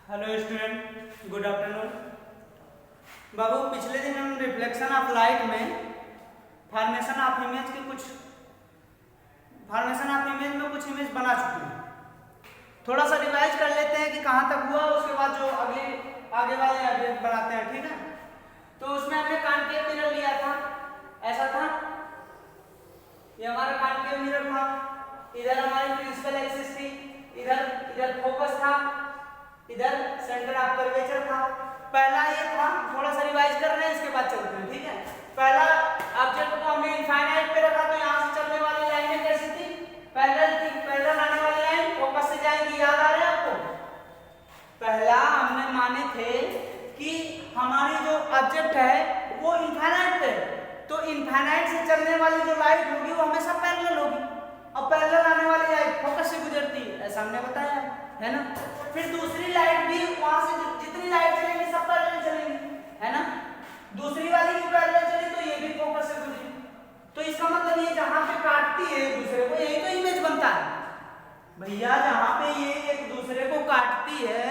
Hello student, good afternoon. बाबू, पिछले दिन हम रिफ्लेक्शन ऑफ लाइट में फॉर्मेशन ऑफ इमेज में कुछ इमेज बना चुके हैं। थोड़ा सा रिवाइज कर लेते हैं कि कहाँ तक हुआ, उसके बाद जो आगे वाले बनाते हैं, ठीक है। तो उसमें हमने कॉन्केव मिरर लिया था, ऐसा था, ये हमारा कॉन्केव मिरर था, इधर हमारी प्रिंसिपल एक्सिस थी, इधर फोकस था, इधर सेंटर ऑफ कर्वेचर था। पहला ये था, थोड़ा सा रिवाइज कर रहे हैं, इसके बाद चलते हैं, ठीक है। पहला ऑब्जेक्ट को हमने इनफाइनाइट पे रखा, तो यहाँ से चलने वाली लाइनें कैसी थी, पैरेलल थी। पैरेलल आने वाली लाइन फोकस से जाएंगी, याद आ रहा है आपको। पहला हमने माने थे कि हमारी जो ऑब्जेक्ट है वो इनफाइनाइट पे, तो इनफाइनाइट से चलने वाली जो लाइट होगी वो हमेशा पैरेलल होगी, और पैरेलल आने वाली लाइट फोकस से गुजरती है, ऐसा हमने बताया है ना। फिर दूसरी लाइट भी वहां से जितनी लाइट चलेंगी सब पैरेलल चलेंगी, है ना। दूसरी वाली भी पैरेलल चली तो ये भी फोकस से गुजरी, तो इसका मतलब ये जहां पे काटती है एक दूसरे को, यही तो इमेज बनता है भैया। जहां पे ये एक दूसरे को काटती है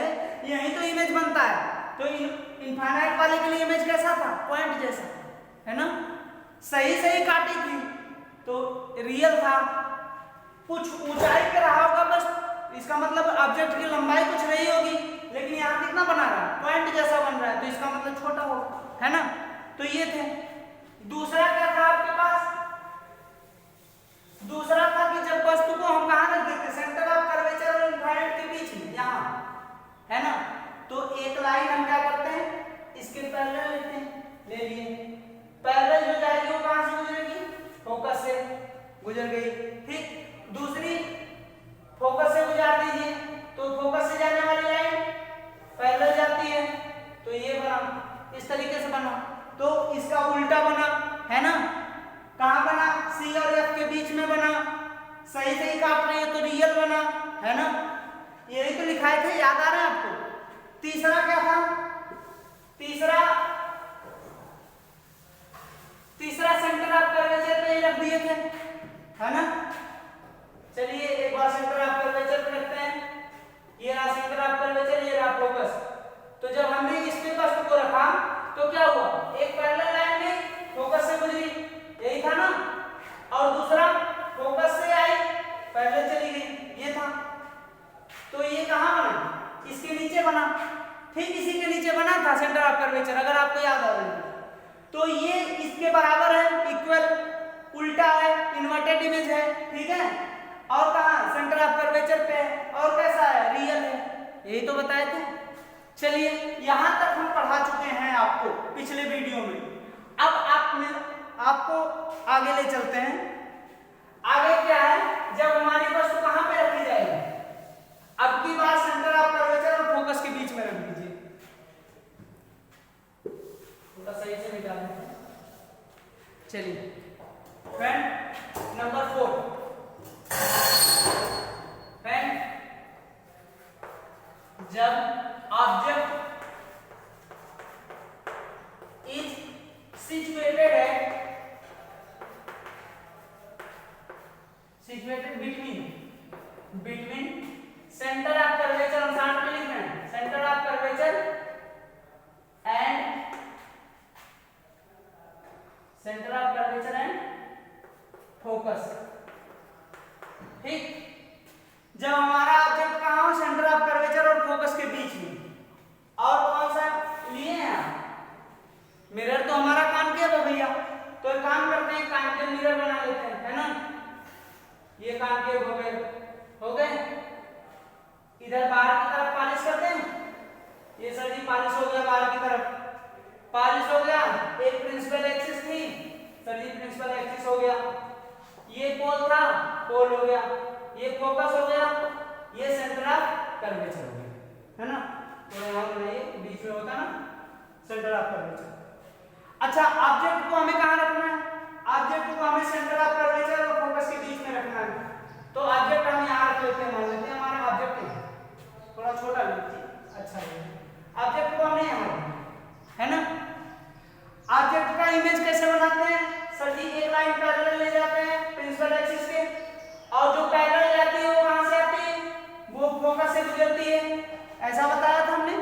यही तो इमेज बनता है। तो इनफाइनाइट वाले के लिए इमेज कैसा था, पॉइंट जैसा, है ना। सही काटी थी तो रियल था, कुछ ऊंचाई पे रहा होगा बस, इसका मतलब ऑब्जेक्ट की लंबाई कुछ रही होगी, लेकिन यहाँ कितना बना रहा है, पॉइंट जैसा बन रहा है, तो इसका मतलब छोटा होगा, है ना। तो ये थे। दूसरा क्या था आपके पास, दूसरा था कि जब वस्तु को हम कहाँ रख देते, सेंटर ऑफ कर्वेचर और इनफाइनाइट के बीच में, यहाँ, है ना। तो एक लाइन हम क्या करते हैं, इसके पैरेलल लेते हैं, ले लिए। पैरेलल जो जाएगी वो कहाँ से गुजरेगी, फोकस से गुजर गई, ठीक। दूसरी फोकस से गुजार दीजिए, तो फोकस से जाने वाली लाइन पैरेलल जाती है, तो ये बना, इस तरीके से बना। तो इसका उल्टा बना, है ना। कहाँ बना, सी और एफ के बीच में बना, सही काट रही है तो रियल बना, है ना। यही तो लिखाए थे, याद आ रहा है आपको। तीसरा क्या था, तीसरा सेंटर ऑफ कर्वेचर पे रख दिए थे, है ना। चलिए एक बार सेंटर ऑफ कर्वेचर पे रखते हैं, ये रहा सेंटर ऑफ कर्वेचर, ये रहा फोकस। तो जब हमने इस पे वस्तु को रखा तो क्या हुआ, एक पैरेलल लाइन गई, फोकस से गुजरी, यही था ना, और दूसरा फोकस से आई, पैरेलल चली गई, ये था। तो ये कहाँ बना, इसके नीचे बना, ठीक इसी के नीचे बना था सेंटर ऑफ कर्वेचर, अगर आपको याद आ रहा है। तो ये इसके बराबर है, इक्वल, उल्टा है, इन्वर्टेड इमेज है, ठीक है। और कहाँ, सेंटर ऑफ कर्वेचर पे, और कैसा है, रियल है, यही तो बताए थे। चलिए यहां तक हम पढ़ा चुके हैं आपको पिछले वीडियो में। अब आपको आगे ले चलते हैं। आगे क्या है, जब हमारी वस्तु कहां पे रखी जाएगी, अब की बार सेंटर ऑफ कर्वेचर और फोकस के बीच में रख दीजिए, थोड़ा सही से निकालें। चलिए फ्रेंड, नंबर 4, जब object is situated between centre of curvature, हम साथ में लिख रहे हैं, centre of curvature and focus, ठीक। जब हमारा ऑब्जेक्ट कहाँ हो, सेंटर ऑफ कर्वेचर और फोकस के बीच में, और कौन सा लिए हैं मिरर, तो हमारा कॉन्केव है भैया, तो एक काम करते हैं, कॉन्केव मिरर बना लेते हैं, है ना। ये कॉन्केव हो गए। इधर बाहर की तरफ पॉलिश करते हैं, ये सर जी पॉलिश हो गया, बाहर की तरफ पॉलिश हो गया। एक प्रिंसिपल एक्सिस थी, सर जी प्रिंसिपल एक्सिस हो गया, ये पोल था, पोल हो गया, ये फोकस हो गया, ये सेंटर ऑफ कर्वेचर हो गया, है ना। तो यहाँ बनाइए, बीच में होता ना सेंटर ऑफ कर्वेचर। अच्छा, ऑब्जेक्ट को हमें कहाँ रखना है, ऑब्जेक्ट को हमें सेंटर ऑफ कर्वेचर और फोकस के बीच में रखना है। तो ऑब्जेक्ट हम यहाँ रख लेते हैं, मान लेते हैं हमारा ऑब्जेक्ट है, थोड़ा छोटा लीजिए, अच्छा है। ऑब्जेक्ट को हमने यहाँ रखना है ना। ऑब्जेक्ट का इमेज कैसे बनाते हैं, सर जी एक लाइन पैरेलल ले जाते हैं प्रिंसिपल एक्सिस के, और जो पैरेलल जाती है वो कहां से आती है, वो फोकस से गुजरती है, ऐसा बताया था हमने।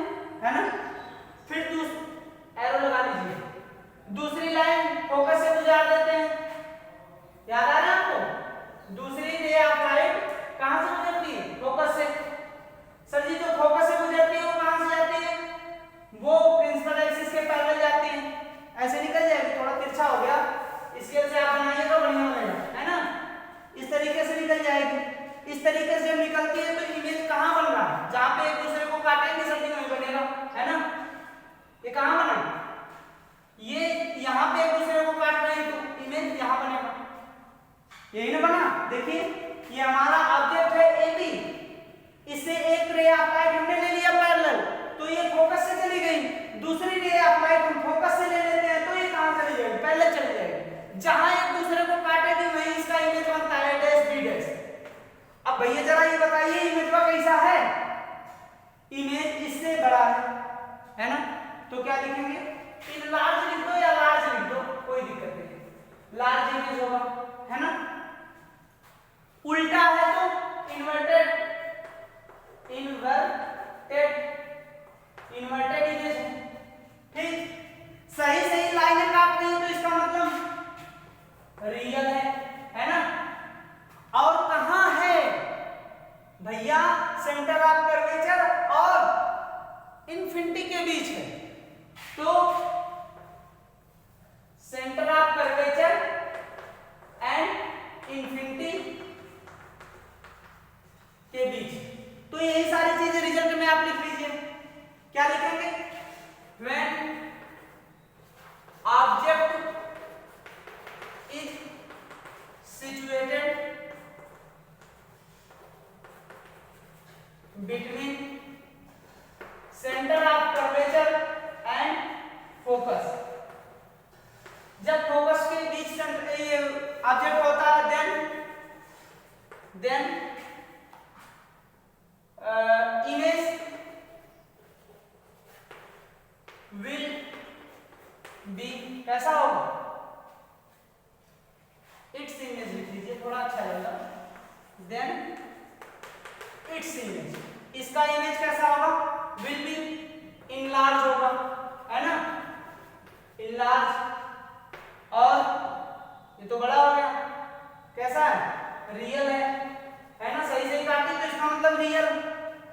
कहाँ बना, ये यहाँ पे एक दूसरे को काट रहे हैं तो इमेज यहाँ बनेगा, यही ना बना। देखिए ये हमारा ऑब्जेक्ट है AB, इससे एक रे ऑफ लाइट हमने ले लिया पैरेलल, तो ये फोकस से चली गई। दूसरी रे ऑफ लाइट हम फोकस से ले लेते हैं तो ये कहाँ चली जाएगी, पहले चली जाएगी। जहां एक दूसरे को काटेगी वहीं इसका इमेज बनता है डैश बी डैश। अब भैया जरा ये बताइए इमेज का कैसा है, इमेज इससे बड़ा है ना, तो क्या लिखेंगे, इन लार्ज लिख दो या लार्ज लिख दो, कोई दिक्कत नहीं, लार्ज इमेज होगा, है ना। उल्टा है तो इन्वर्टेड इमेज है, ठीक। सही सही लाइनें काट रही हो तो इसका मतलब रियल है ना। और कहां है भैया, सेंटर ऑफ कर्वेचर और इन्फिनिटी के बीच है, तो centre of curvature and infinity के बीच, तो यही सारी चीजें रिजल्ट में आप लिख लीजिए। क्या लिखेंगे, when object is situated between centre of curvature and focus, जब फोकस के बीच ये ऑब्जेक्ट होता है देन इमेज विल बी कैसा होगा, इट्स इमेज लिख लीजिए, थोड़ा अच्छा लगेगा, देन इट्स इमेज, इसका इमेज कैसा होगा, विल बी इनलार्ज होगा, है ना, इनलार्ज, और ये तो बड़ा हो गया, कैसा है, रियल है ना, सही सही काटी तो इसका मतलब रियल,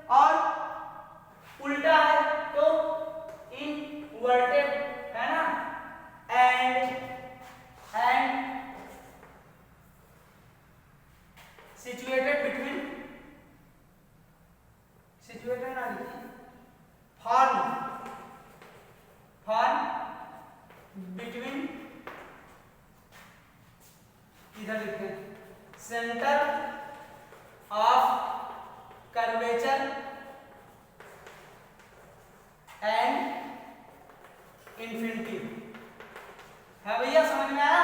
और उल्टा है तो इनवर्टेड, है ना, एंड सिचुएटेड बिटवीन, सिचुएटेड ना लिखिए, फॉर्म बिटवीन, इधर लिखते centre of curvature and infinity, है भैया, समझ में आया।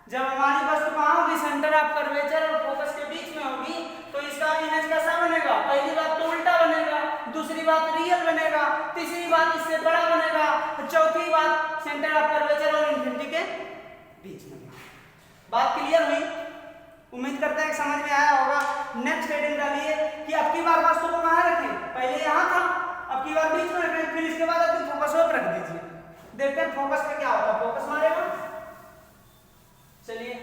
जब हमारी वस्तु कहाँ होगी, सेंटर ऑफ कर्वेचर और फोकस के बीच में होगी, तो इसका इमेज कैसा बनेगा, पहली बात तो उल्टा बनेगा, दूसरी बात रियल बनेगा, तीसरी बात इससे बड़ा बनेगा, चौथी बात सेंटर ऑफ कर्वेचर और इन्फिनिटी के बीच में। बात क्लियर हुई, उम्मीद करते हैं कि समझ में आया होगा। नेक्स्ट हेडिंग डालिए कि अब की बार वस्तु को कहाँ रखें, पहले यहाँ था, अब की बार बीच में रखें, फिर इसके बाद अपनी फोकस पर रख दीजिए, देखते हैं फोकस पे क्या होगा, फोकस मारेगा। चलिए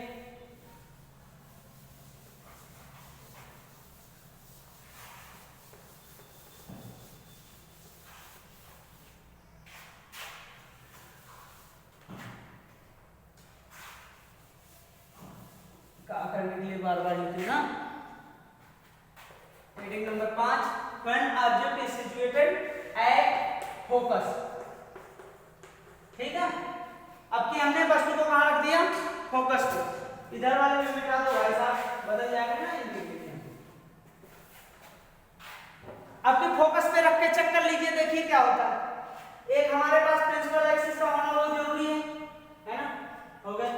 क्या करने के लिए बार बार लिखते ना। Heading number 5, when object is situated at focus, ठीक है। अब की हमने वस्तु को कहां रख दिया, फोकस पे, इधर वाले में मिटा दो भाई साहब, बदल जाएगा ना इनके। अब की फोकस पे रख के चेक कर लीजिए, देखिए क्या होता है। एक हमारे पास प्रिंसिपल एक्सिस का होना बहुत जरूरी है ना, हो गया।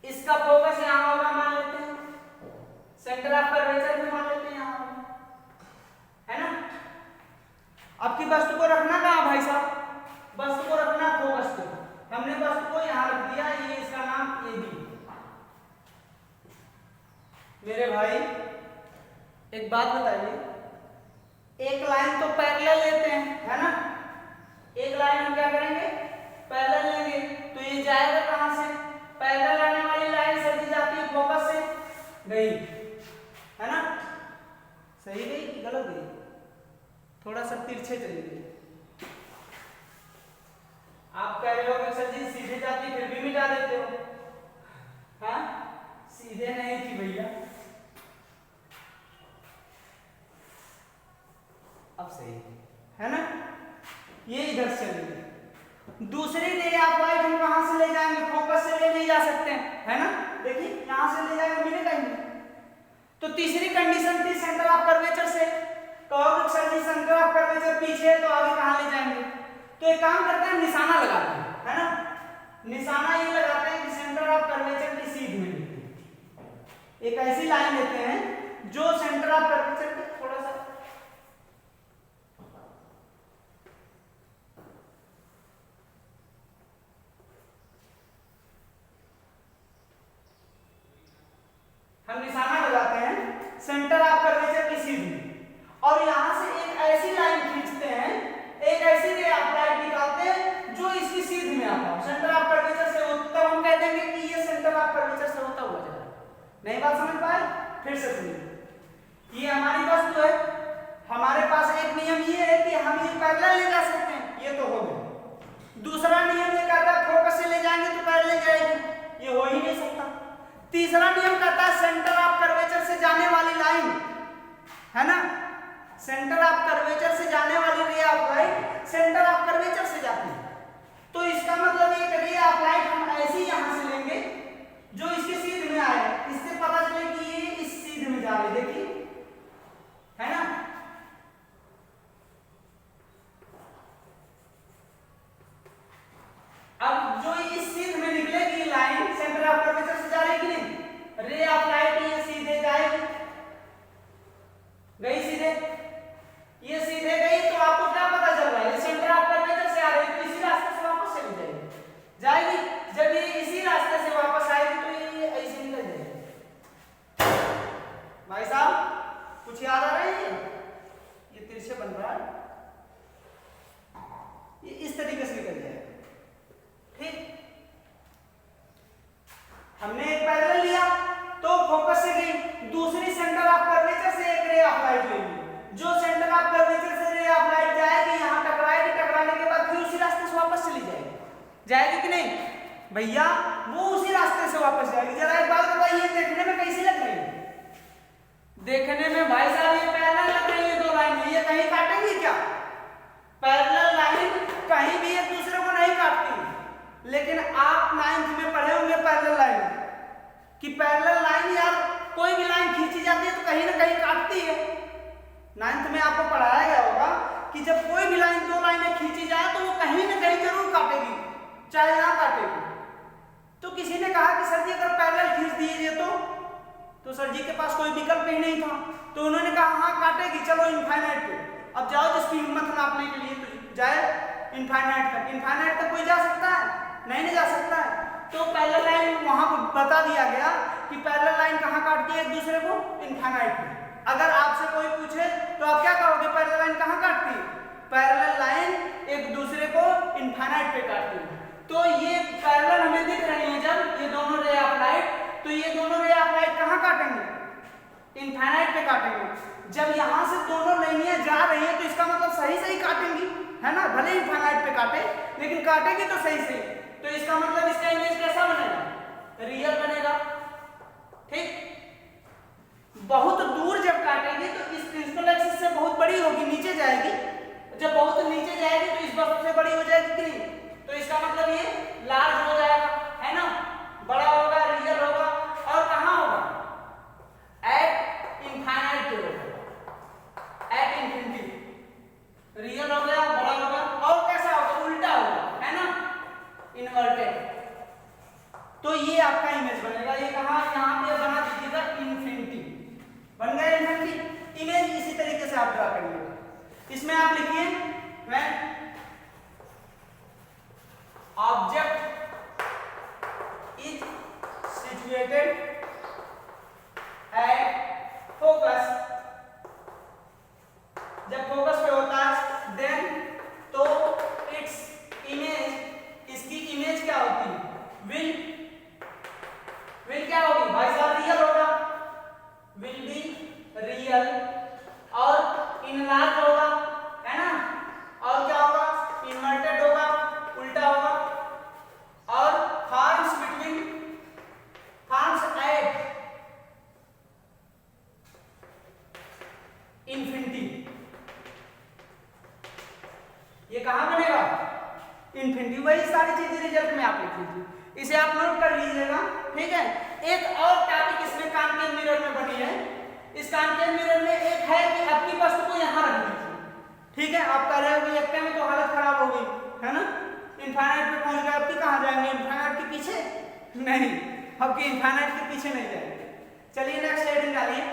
इसका फोकस यहां होगा, मान लेते हैं, सेंटर ऑफ कर्वेचर भी मान लेते हैं यहां, है ना। अब की वस्तु को रखना कहां भाई साहब, वस्तु को रखना फोकस पे, हमने वस्तु को यहां रख दिया, ये इसका नाम AB। मेरे भाई एक बात बताइए, एक लाइन तो पैरेलल लेते हैं, है ना, एक लाइन हम क्या करेंगे, पैरेलल लेंगे, तो ये जाएगा कहां से, पैरेलल आने वाली लाइन सजी जाती है फोकस से, गई, है ना, सही गई कि गलत गई, थोड़ा सा तिरछे चली गई। आप कह रहे हो कि सर जी सीधे जाती फिर भी मिटा देते हो, हाँ, सीधे नहीं थी भैया, अब सही है ना। ये इधर से चलेगी। दूसरी रे ऑफ लाइट हम कहां से ले जाएंगे, फोकस से ले नहीं जा सकते हैं, है ना, देखिए यहां से ले जाएंगे मिलेगा ही नहीं। तो तीसरी कंडीशन थी सेंटर ऑफ कर्वेचर से, तो sir ji centre of curvature पीछे है तो आगे कहां ले जाएंगे, तो एक काम करते हैं निशाना लगाते हैं, है ना, निशाना ये लगाते हैं कि सेंटर ऑफ कर्वेचर की सीध में लिखते हैं। एक ऐसी लाइन लेते हैं जो सेंटर ऑफ कर्वेचर के थोड़ा सा हम निशाना लगाते हैं सेंटर ऑफ कर्वेचर की सीध में, और यहां से एक ऐसी लाइन खींचते हैं, एक ऐसी रे ऑफ लाइट निकालते हैं जो इसकी सीध में आता है सेंटर ऑफ कर्वेचर से, तब हम कह देंगे कि ये सेंटर ऑफ कर्वेचर से होता हुआ जा रहा है। नई बात समझ पाए, फिर से सुनिए, ये हमारी वस्तु है, हमारे पास एक नियम ये है कि हम ये पैरेलल ले जा सकते हैं, ये तो हो गया। दूसरा नियम ये कहता है फोकस से ले जाएंगे तो पैरेलल जाएगी, ये हो ही नहीं सकता। तीसरा नियम कहता है सेंटर ऑफ कर्वेचर से जाने वाली लाइन, है ना, सेंटर ऑफ कर्वेचर से जाने वाली ray of light centre of curvature से जाती है, तो इसका मतलब एक रे ऑफ लाइट हम ऐसी यहां से लेंगे जो इसके सीध में आए, इससे पता चले कि ये इस सीध में जा रही, देखिए, है ना, अब जो इस सीध में निकलेगी लाइन सेंटर ऑफ कर्वेचर से जा रही कि नहीं, रे ऑफ लाइट ये सीधे जाएगी, गई सीधे, ये सीधे गई, तो आपको क्या पता चल रहा है, ये सेंटर ऑफ कर्वेचर से आ रही है तो इसी रास्ते से वापस चली जाएगी, जब ये इसी रास्ते से वापस आएगी तो ये ऐसे निकल जाएगी। भाई साहब कुछ याद आ रहा है, ये तिरछे बन रहा है, ये इस तरीके से निकल जाएगा, ठीक। हमने एक पैरेलल लिया तो फोकस से गई, दूसरी सेंटर ऑफ कर्वेचर से एक रे ऑफ लाइट लेंगे, जो सेंटर ऑफ कर्वेचर से रे ऑफ लाइट जाएगी यहां टकराएगी, टकराने के बाद फिर उसी रास्ते से वापस चली जाएगी कि नहीं भैया, वो उसी रास्ते से वापस जाएगी। जरा एक बात बताइए, देखने में कैसी लग रही है, देखने में भाई साहब ये पैरेलल लग रही है, दो लाइन, ये कहीं काटेंगी क्या, पैरेलल लाइन कहीं भी एक दूसरे को नहीं काटती, लेकिन आप 9th में पढ़े होंगे पैरेलल लाइन, कि पैरेलल लाइन यार कोई भी लाइन खींची जाती है तो कहीं ना कहीं काटती है। 9th में आपको पढ़ाया गया होगा कि जब कोई भी लाइन, दो लाइनें खींची जाए तो वो कहीं ना कहीं जरूर काटेगी, चाहे ना काटेगी। तो किसी ने कहा कि सर जी अगर पैरेलल खींच दीजिए तो सर जी के पास कोई विकल्प ही नहीं था, तो उन्होंने कहा हाँ काटेगी, चलो इनफाइनाइट पे, अब जाओ जिसकी हिम्मत नापने के लिए तो जाए इनफाइनाइट तक। इनफाइनाइट तक कोई जा सकता है? नहीं जा सकता है। तो पैरेलल लाइन वहां पर बता दिया गया कि पैरेलल लाइन कहाँ काटती है एक दूसरे को, इनफाइनाइट पे। अगर आपसे कोई पूछे तो आप क्या कहोगे, पैरेलल लाइन कहाँ काटती है? पैरेलल लाइन एक दूसरे को इनफाइनाइट पे काटती है। तो ये पैरेलल हमें दिख रही है जब ये दोनों रे ऑफ लाइट, तो ये दोनों रे ऑफ लाइट कहाँ काटेंगे? इनफाइनाइट पे काटेंगे। जब यहाँ से दोनों लाइनें जा रही है तो इसका मतलब सही सही काटेंगी, है ना, भले इनफाइनाइट पे काटे लेकिन काटेंगे तो सही सही। तो इसका मतलब इसका इमेज कैसा बनेगा? रियल बनेगा, ठीक। बहुत दूर जब काटेंगे तो इस प्रिंसिपल एक्सिस से बहुत बड़ी होगी, नीचे जाएगी। जब बहुत नीचे जाएगी तो इस वस्तु से बड़ी हो जाएगी कि नहीं? तो इसका मतलब ये लार्ज हो जाएगा, है ना, बड़ा होगा, रियल होगा। और कहाँ होगा? एट इनफाइनाइट पे होगा, एट इंफिनिटी। रियल हो गया, बड़ा होगा। और कैसा होगा? उल्टा होगा, है ना, इनवर्टेड। तो ये आपका इमेज बनेगा। ये कहाँ? यहाँ पे बना दीजिएगा इनफिनिटी, बन गया इनफिनिटी। इमेज इसी तरीके से आप ड्रा करिएगा। इसमें आप लिखिए when object is situated at focus, जब फोकस पे होता है देन, तो इट्स इमेज, इसकी इमेज क्या होती है? विल क्या होगी भाई साहब? रियल होगा, विल बी रियल। और इनलार्ज होगा, है ना, और क्या होगा? इन्वर्टेड होगा, उल्टा होगा। और forms between, forms at infinity. ये कहाँ बनेगा, इन्फिनिटी। वही सारी चीजें रिजल्ट में आप लिख लीजिए, इसे आप नोट कर लीजिएगा, ठीक है। एक और टॉपिक इसमें कॉन्केव मिरर में बनी है। इस कॉन्केव मिरर में एक है कि आपकी वस्तु को यहाँ रख दीजिए, ठीक है। आप कह रहे हो कि एकटा में तो हालत खराब हो गई है ना, इनफाइनाइट पे पहुंच गए, अब की कहाँ जाएंगे, इनफाइनाइट के पीछे नहीं, अब की इनफाइनाइट के पीछे नहीं जाएंगे। चलिए नेक्स्ट हेडिंग डालिए।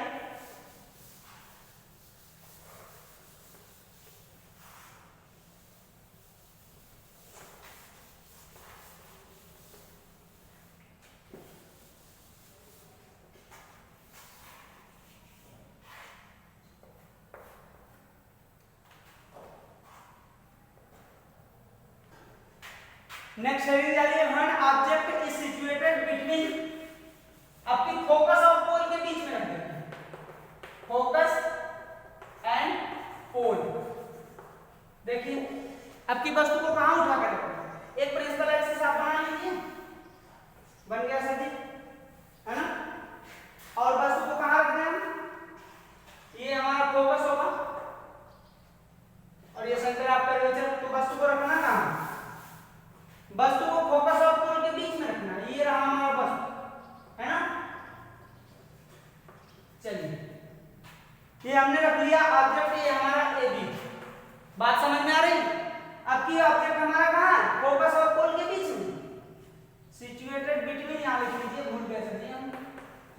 नेक्स्ट हेडिंग डालिए, when object is situated between, आपकी फोकस और पोल के बीच में रख देते हैं, फोकस एंड पोल। देखिए आपकी वस्तु को कहां उठा कर रखें, एक प्रिंसिपल एक्सिस आप बना लीजिए, बन गया सर जी, है ना। और वस्तु को कहां रखते हैं, ये हमारा फोकस होगा और ये सेंटर आपका कर्वेचर। तो वस्तु को रखना कहां, वस्तु को फोकस और पोल के बीच में रखना, ये रहा हमारा वस्तु, है ना। चलिए ये हमने रख लिया ऑब्जेक्ट, ये हमारा ए बी, बात समझ में आ रही। अब की ऑब्जेक्ट हमारा कहां है, फोकस और पोल के बीच में, सिचुएटेड बिटवीन, यहां लिख लीजिए, भूल गए सर जी हम,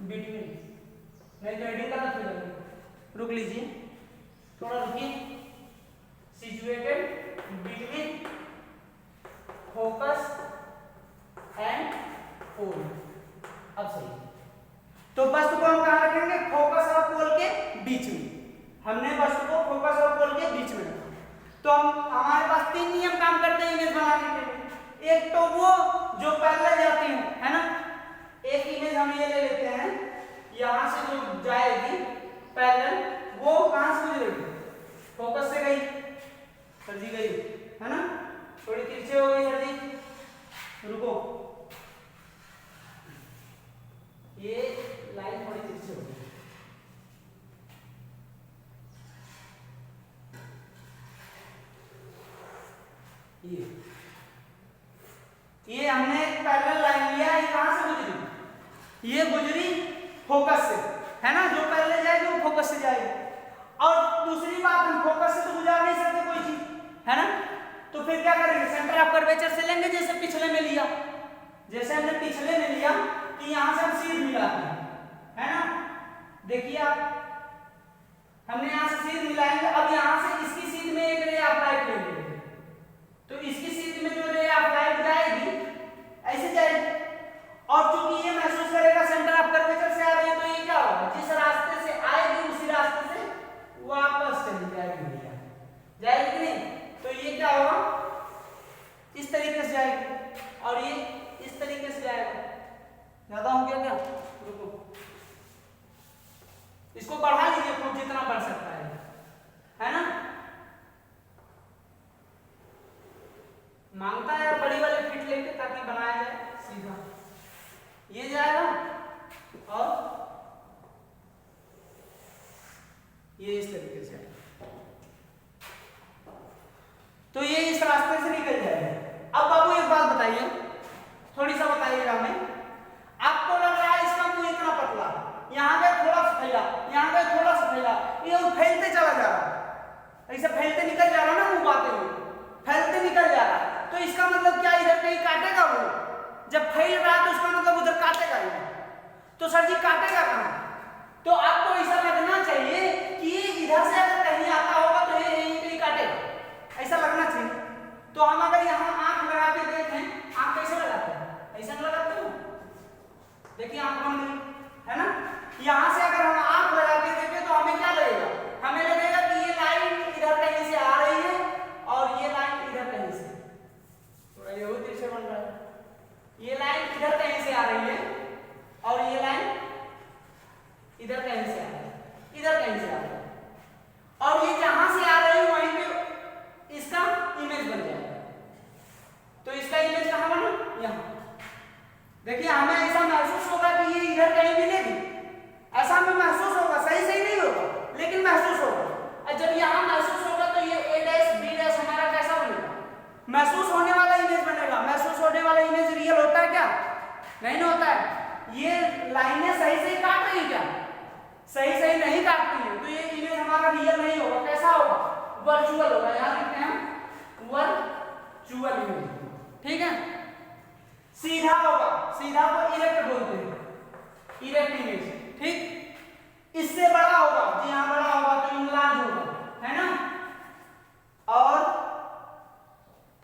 बिटवीन नहीं तो हेडिंग गलत हो जाएगी, रुक लीजिए थोड़ा रुकिए, सिचुएटेड बिटवीन फोकस एंड पोल। अब सही, तो वस्तु को हम कहां रखेंगे, फोकस और पोल के बीच में। हमने वस्तु को फोकस और पोल के बीच में रखा। तो हम हमारे पास तीन नियम काम करते हैं इमेज बनाने के लिए। एक तो वो जो पैरेलल जाती है, है ना। एक इमेज हम ये ले लेते हैं, यहां से जो जाएगी पैरेलल, वो कहां से गुजरेगी, फोकस से गई, सर जी गई, है ना। थोड़ी तिरछे हो गई सर जी, रुको, ये लाइन थोड़ी तिरछी हो गई, ये हमने एक पैरेलल लाइन लिया, ये कहां से गुजरी, ये गुजरी फोकस से, है ना। जो पैरेलल जाएगी वो फोकस से जाएगी। और दूसरी बात, हम फोकस से तो गुजार नहीं सकते कोई चीज, है ना। तो फिर क्या करेंगे, सेंटर ऑफ कर्वेचर से लेंगे, जैसे पिछले में लिया, जैसे हमने पिछले में लिया कि यहां से हम सीध मिलाते हैं, है ना। देखिए आप, हमने यहां से सीध मिलाएंगे, अब यहां से इसकी सीध में एक रे ऑफ लाइट लेंगे, तो इसकी सीध में जो रे ऑफ लाइट जाएगी ऐसे जाएगी, और चूंकि ये महसूस करेगा सेंटर ऑफ कर्वेचर से आ रही है, तो ये क्या होगा, जिस रास्ते से आएगी उसी रास्ते से वापस चली जाएगी, जाएगी कि नहीं। तो ये क्या होगा, इस तरीके से जाएगी, और ये इस तरीके से जाएगा। ज्यादा हो गया क्या, रुको, इसको बढ़ा लीजिए खूब जितना बढ़ सकता है ना। मांगता है यार बड़ी वाले फिट लेके, ताकि बनाया जाए सीधा, ये जाएगा और ये इस तरीके से, तो ये इस रास्ते से निकल जाएगा। अब बाबू एक बात बताइए, थोड़ी सा बताइएगा हमें, आपको लग रहा है इसका मुंह इतना पतला, यहाँ पे थोड़ा सा फैला, यहाँ पे थोड़ा सा फैला, ये फैलते चला जा रहा है, ऐसे फैलते निकल जा रहा है ना, मुंह बातें हुए फैलते निकल जा रहा है। तो इसका मतलब क्या, इधर कहीं काटेगा वो, जब फैल रहा है तो उसका मतलब उधर काटेगा ही। तो सर जी काटेगा कहाँ, तो आपको ऐसा लगना चाहिए कि ये इधर से अगर कहीं आता होगा तो ये यहीं कहीं काटेगा, ऐसा लगना चाहिए। तो हम अगर यहाँ आंख लगा के देखें, आंख कैसे लगाते हैं, ऐसा लगाते हो, देखिए आंख बन गई, है ना। यहाँ से अगर हम आंख लगा के देखें तो हमें क्या लगेगा, हमें लगेगा कि ये लाइन इधर कहीं से आ रही है और ये लाइन इधर कहीं से, थोड़ा ये होती से बन रहा है, ये लाइन इधर कहीं से आ रही है और ये लाइन इधर कहीं से आ रही है, इधर कहीं से आ रही है। वर्चुअल होगा, यहाँ लिखते हैं वर्चुअल इमेज, ठीक है। सीधा होगा, सीधा को इरेक्ट बोलते हैं, इरेक्ट इमेज, ठीक। इससे बड़ा होगा, जी हाँ बड़ा होगा तो इंलार्ज होगा, है ना। और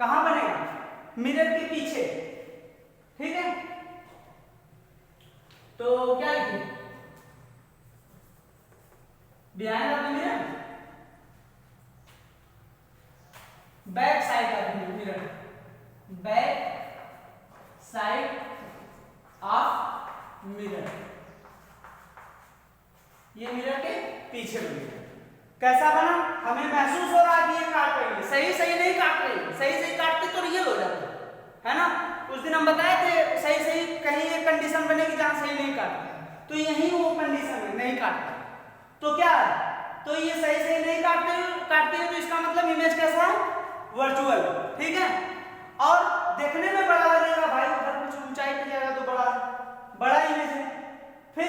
कहां बनेगा, मिरर के पीछे, ठीक है। तो क्या लिखें, behind of the mirror, back side of the mirror, back side of mirror, ये मिरर के पीछे बनेगा। कैसा बना, हमें महसूस हो रहा है कि ये काट रही है, सही सही नहीं काट रही, सही सही काटते तो रियल हो जाता है ना। उस दिन हम बताए थे सही सही कहीं एक कंडीशन बनेगी जहां सही नहीं काटते, तो यही वो कंडीशन है, नहीं काटते तो क्या है, तो ये सही सही नहीं काटते हैं, तो इसका मतलब इमेज कैसा है, वर्चुअल, ठीक है। और देखने में बड़ा लगेगा भाई, उधर कुछ ऊंचाई पे जाएगा तो बड़ा इमेज है। फिर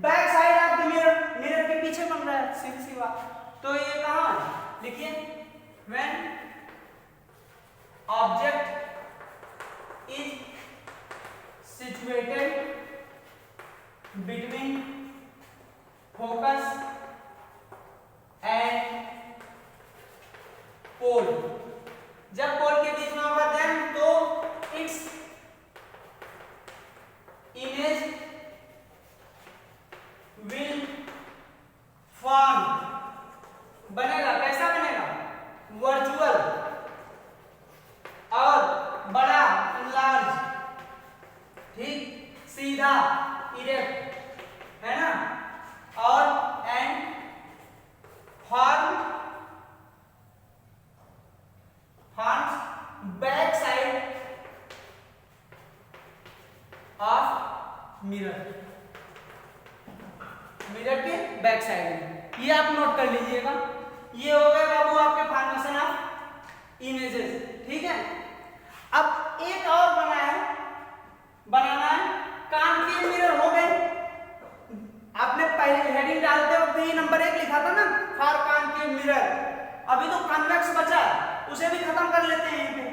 back side of the mirror, mirror के पीछे बन रहा है, सीधी सी बात। तो ये कहां है, लिखिए, when object is situated between focus and pole, जब पोल के बीच में होगा देन तो इट्स इमेज विल फॉर्म, बनेगा, कैसा बनेगा, वर्चुअल और बड़ा, लार्ज, ठीक, सीधा, इरेक्ट, है ना। और and forms back side of mirror, mirror के बैक साइड में। ये आप नोट कर लीजिएगा, ये हो गए बाबू आपके फॉर्मेशन ऑफ इमेजेस, ठीक है। अब एक और बनाना है कॉन्केव मिरर, हो गए। आपने पहले हेडिंग डालते वक्त ही नंबर 1 लिखा था ना, फॉर कॉन्केव मिरर। अभी तो कॉन्वेक्स बचा, उसे भी खत्म कर लेते हैं यहीं पे।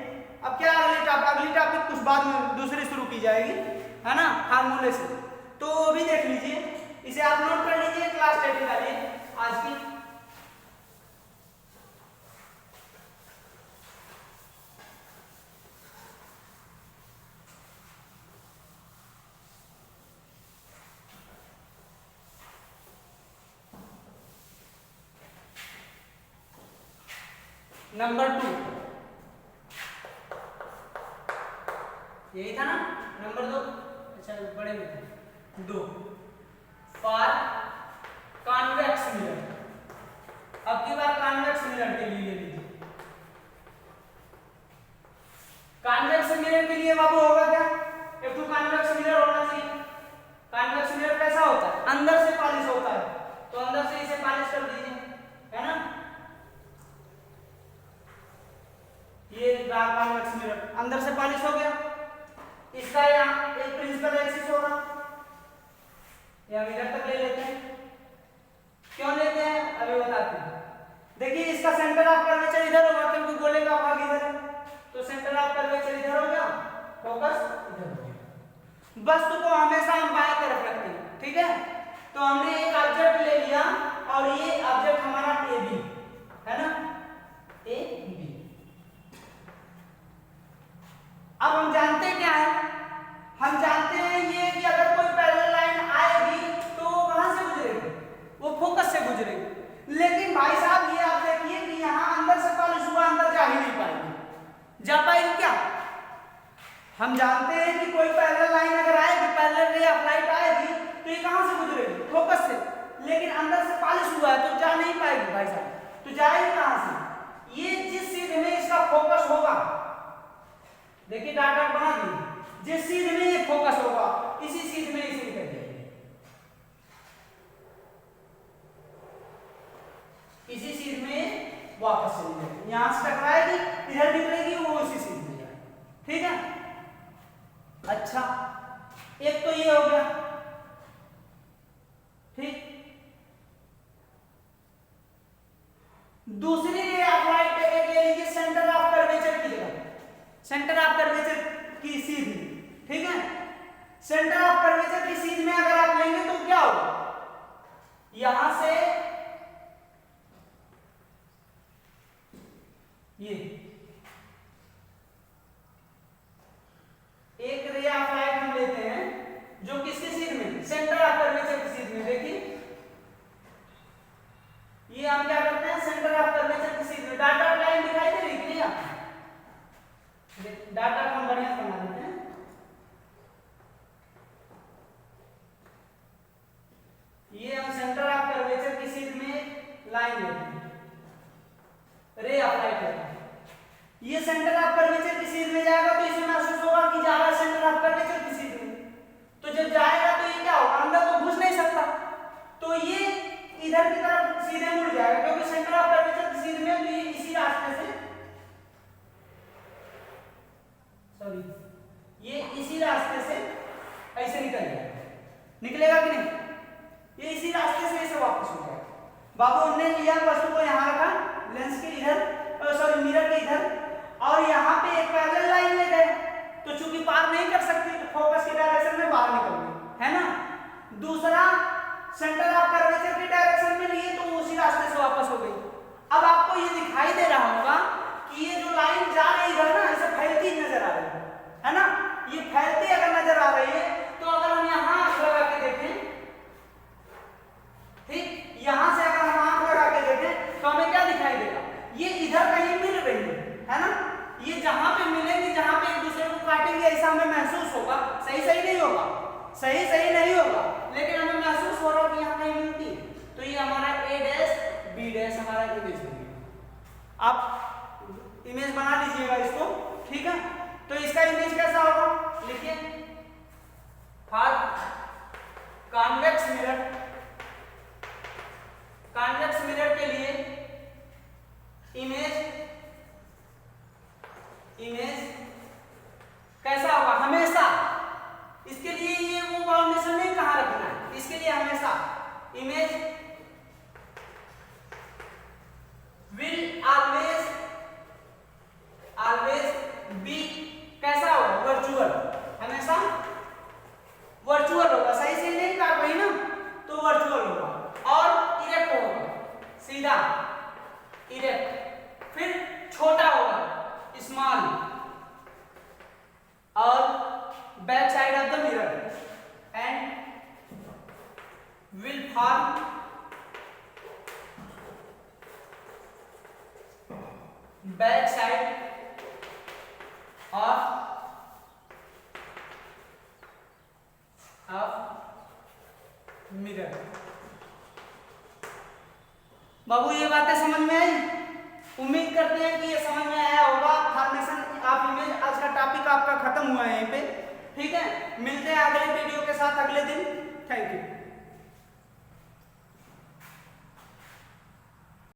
अब क्या अगली टॉपिक कुछ बाद में दूसरी शुरू की जाएगी, है ना, फार्मूले से, तो वो भी देख लीजिए, इसे आप नोट कर लीजिए, क्लास 10 वाली आज की। नंबर 2 यही था ना, नंबर 2, अच्छा बड़े में 2 फॉर कॉन्वेक्स मिरर। अब की बार कॉन्वेक्स मिरर के लिए ले लीजिए। कॉन्वेक्स मिरर के लिए बाबू होगा क्या, एक तो कॉन्वेक्स मिरर होना चाहिए। कॉन्वेक्स मिरर कैसा होता है, अंदर से पॉलिश होता है, तो अंदर से इसे पॉलिश कर दीजिए, है ना। ये कॉन्वेक्स मिरर अंदर से पॉलिश हो गया, इसका यहाँ एक प्रिंसिपल एक्सिस होगा, या मिरर तक ले लेते हैं। क्यों लेते हैं अभी बताते हैं। देखिए इसका सेंटर ऑफ कर्वेचर इधर होगा क्योंकि गोले का भाग इधर है, तो सेंटर ऑफ कर्वेचर इधर हो गया, फोकस इधर हो गया। वस्तु को हमेशा हम बाएं तरफ रखते हैं, ठीक है। तो हमने एक ऑब्जेक्ट ले लिया और ये ऑब्जेक्ट हमारा ए बी है ना, ए बी। अब हम जानते क्या है, हम जानते हैं ये कि अगर कोई पैरेलल लाइन आएगी तो वो कहां से गुजरेगी, वो फोकस से गुजरेगी। लेकिन भाई साहब ये आप देखिए कि यहाँ अंदर से पॉलिश हुआ, अंदर जा ही नहीं पाएगी, जा पाएगी क्या। हम जानते हैं कि कोई पैरेलल लाइन अगर आएगी, पैरेलल रे ऑफ लाइट आएगी तो ये कहां से गुजरेगी, फोकस से। लेकिन अंदर से पॉलिश हुआ है तो जा नहीं पाएगी भाई साहब, तो जाएगी कहां से, ये जिस चीज में इसका फोकस होगा, देखिए डॉट डॉट बना दी, जिस चीज में ये फोकस होगा इसी चीज में इसे निकल जाएगी, इसी चीज में वापस चली जाएगी, यहां से टकराएगी, इधर निकलेगी, वो उसी चीज में जाएगी, ठीक है। अच्छा एक तो ये हो गया, ठीक। दूसरी सेंटर ऑफ कर्वेचर की सीध, ठीक है। सेंटर ऑफ कर्वेचर की सीध में अगर आप लेंगे तो क्या होगा, यहां से ये एक रे ऑफ लाइट हम लेते हैं जो किसके सीध में, सेंटर ऑफ कर्वेचर की सीध में। देखिए ये हम क्या करते हैं, सेंटर ऑफ कर्वेचर की सीध में। डाटा लाइन दिखाई दे रही है, डाटा हम बढ़िया बना देते हैं। ये हम सेंटर ऑफ कर्वेचर की सीध में लाइन लेते हैं, रे ऑफ लाइट लेते हैं। ये सेंटर ऑफ कर्वेचर की सीध में जाएगा तो इसे महसूस होगा कि जा रहा है सेंटर ऑफ कर्वेचर की सीध में। तो जब जाएगा तो ये क्या होगा, अंदर तो घुस नहीं सकता, तो ये इधर की तरफ सीधे मुड़ जाएगा, क्योंकि सेंटर ऑफ कर्वेचर की सीध में तो ये इसी रास्ते से, सॉरी ये इसी रास्ते से ऐसे निकल जाएगा, निकलेगा कि नहीं, ये इसी रास्ते से ऐसे वापस हो जाएगा। बाबू हमने लिया वस्तु को यहाँ रखा, लेंस के इधर, सॉरी मिरर के इधर, और यहाँ पे एक पैरेलल लाइन ले गए, तो चूंकि पार नहीं कर सकती तो फोकस की डायरेक्शन में बाहर निकल गई, है ना। दूसरा सेंटर ऑफ कर्वेचर की डायरेक्शन में लिए तो उसी रास्ते से वापस हो गई। अब आपको ये दिखाई दे रहा होगा कि ये जो लाइन जा रही है ना, इसे फैलती नजर आ रही है ना। ये फैलती अगर नजर आ रही है तो अगर हम यहाँ आंख लगा के देखें, ठीक, यहां से अगर हम आंख लगा के देखें तो हमें क्या दिखाई देगा, ये इधर कहीं मिल रही है ना। ये जहां पे मिलेंगे, जहां पे एक दूसरे को काटेंगे, ऐसा हमें महसूस होगा। सही नहीं होगा, सही नहीं होगा, लेकिन हमें महसूस हो रहा है कि यहाँ कहीं मिलती है। तो ये हमारा ए डैश बी डैश हमारा इमेज हो गया। आप इमेज बना लीजिएगा इसको, ठीक है। तो इसका इमेज कैसा होगा, लिखिए, for convex mirror, convex mirror के लिए इमेज कैसा होगा, हमेशा इसके लिए ये वो बाउंडेशन नहीं कहां रखना है, इसके लिए हमेशा इमेज विल ऑलवेज बी कैसा होगा, वर्चुअल, हमेशा वर्चुअल होगा। सही से नहीं काट रही ना, तो वर्चुअल होगा, और इरेक्ट होगा, सीधा इरेक्ट, फिर छोटा होगा, स्मॉल, और back side of the mirror, and will form back side of mirror. बाबू ये बातें समझ में आई? उम्मीद करते हैं कि ये समझ में आया होगा। फॉर्मेशन ऑफ इमेज आज का टॉपिक आपका खत्म हुआ है यहीं पे, ठीक है। मिलते हैं अगले वीडियो के साथ अगले दिन। Thank you.